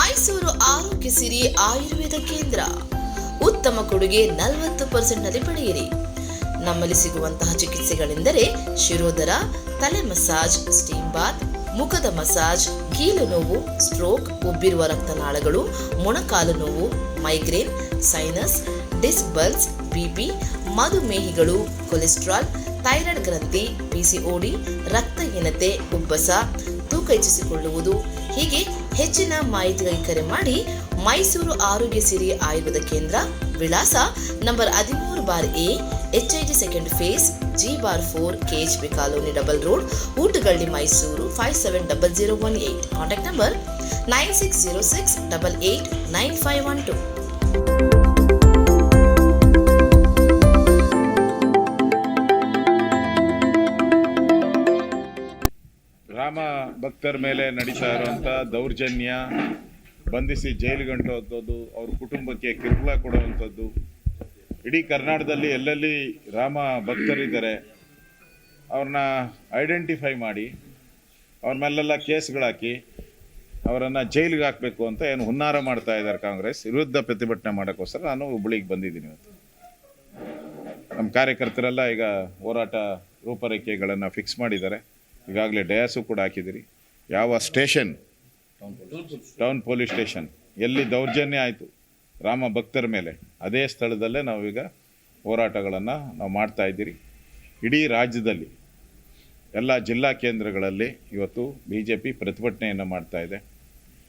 ಮೈಸೂರು ಆರೋಗ್ಯ ಸಿರಿ ಆಯುರ್ವೇದ ಕೇಂದ್ರ. ಉತ್ತಮ ಕೊಡುಗೆ 40% ಪಡೆಯಿರಿ. ನಮ್ಮಲ್ಲಿ ಸಿಗುವಂತಹ ಚಿಕಿತ್ಸೆಗಳೆಂದರೆ ಶಿರೋಧರ, ತಲೆ ಮಸಾಜ್, ಸ್ಟೀಮ್ ಬಾತ್, ಮುಖದ ಮಸಾಜ್, ಕೀಲು ನೋವು, ಸ್ಟ್ರೋಕ್, ಉಬ್ಬಿರುವ ರಕ್ತನಾಳಗಳು, ಮೊಣಕಾಲು ನೋವು, migraine, sinus, disc ಬಲ್ಸ್, BP, ಮಧುಮೇಹಿಗಳು, cholesterol, thyroid ಗ್ರಂಥಿ, ಪಿಸಿಒಡಿ, ರಕ್ತಹೀನತೆ, ಉಬ್ಬಸ, ತೂಕ ಹೆಚ್ಚಿಸಿಕೊಳ್ಳುವುದು ಹೀಗೆ ಹೆಚ್ಚಿನ ಮಾಹಿತಿಗಾಗಿ ಕರೆ ಮಾಡಿ. ಮೈಸೂರು ಆರೋಗ್ಯ ಸಿರಿ ಆಯುರ್ವೇದ ಕೇಂದ್ರ, ವಿಳಾಸ number 13/A, HID second phase, G/4, KHP colony, double road, Ootagalli, Mysuru 570018. Contact number 9606889512. Rama ಭಕ್ತರ ಮೇಲೆ ನಡೀತಾ ಇರುವಂಥ ದೌರ್ಜನ್ಯ, ಬಂಧಿಸಿ ಜೈಲಿಗಂಟುವಂಥದ್ದು, ಅವ್ರ ಕುಟುಂಬಕ್ಕೆ ಕಿರುಕುಳ ಕೊಡುವಂಥದ್ದು, ಇಡೀ ಕರ್ನಾಟಕದಲ್ಲಿ ಎಲ್ಲೆಲ್ಲಿ ರಾಮ ಭಕ್ತರಿದ್ದಾರೆ ಅವ್ರನ್ನ ಐಡೆಂಟಿಫೈ ಮಾಡಿ ಅವ್ರ ಮೇಲೆಲ್ಲ ಕೇಸ್ಗಳಾಕಿ ಅವರನ್ನು ಜೈಲಿಗೆ ಹಾಕಬೇಕು ಅಂತ ಏನು ಹುನ್ನಾರ ಮಾಡ್ತಾ ಇದ್ದಾರೆ ಕಾಂಗ್ರೆಸ್. ವಿರುದ್ಧ ಪ್ರತಿಭಟನೆ ಮಾಡೋಕ್ಕೋಸ್ಕರ ನಾನು ಹುಬ್ಬಳ್ಳಿಗೆ ಬಂದಿದ್ದೀನಿ ಇವತ್ತು. ನಮ್ಮ ಕಾರ್ಯಕರ್ತರೆಲ್ಲ ಈಗ ಹೋರಾಟ ರೂಪರೇಖೆಗಳನ್ನು ಫಿಕ್ಸ್ ಮಾಡಿದ್ದಾರೆ. ಈಗಾಗಲೇ ಡಯಾಸು ಕೂಡ ಹಾಕಿದ್ದೀರಿ. ಯಾವ ಸ್ಟೇಷನ್, ಟೌನ್ ಪೊಲೀಸ್ ಸ್ಟೇಷನ್ ಎಲ್ಲಿ ದೌರ್ಜನ್ಯ ಆಯಿತು ರಾಮ ಭಕ್ತರ ಮೇಲೆ, ಅದೇ ಸ್ಥಳದಲ್ಲೇ ನಾವೀಗ ಹೋರಾಟಗಳನ್ನು ನಾವು ಮಾಡ್ತಾ ಇದ್ದೀರಿ. ಇಡೀ ರಾಜ್ಯದಲ್ಲಿ ಎಲ್ಲ ಜಿಲ್ಲಾ ಕೇಂದ್ರಗಳಲ್ಲಿ ಇವತ್ತು BJP ಪ್ರತಿಭಟನೆಯನ್ನು ಮಾಡ್ತಾ ಇದೆ.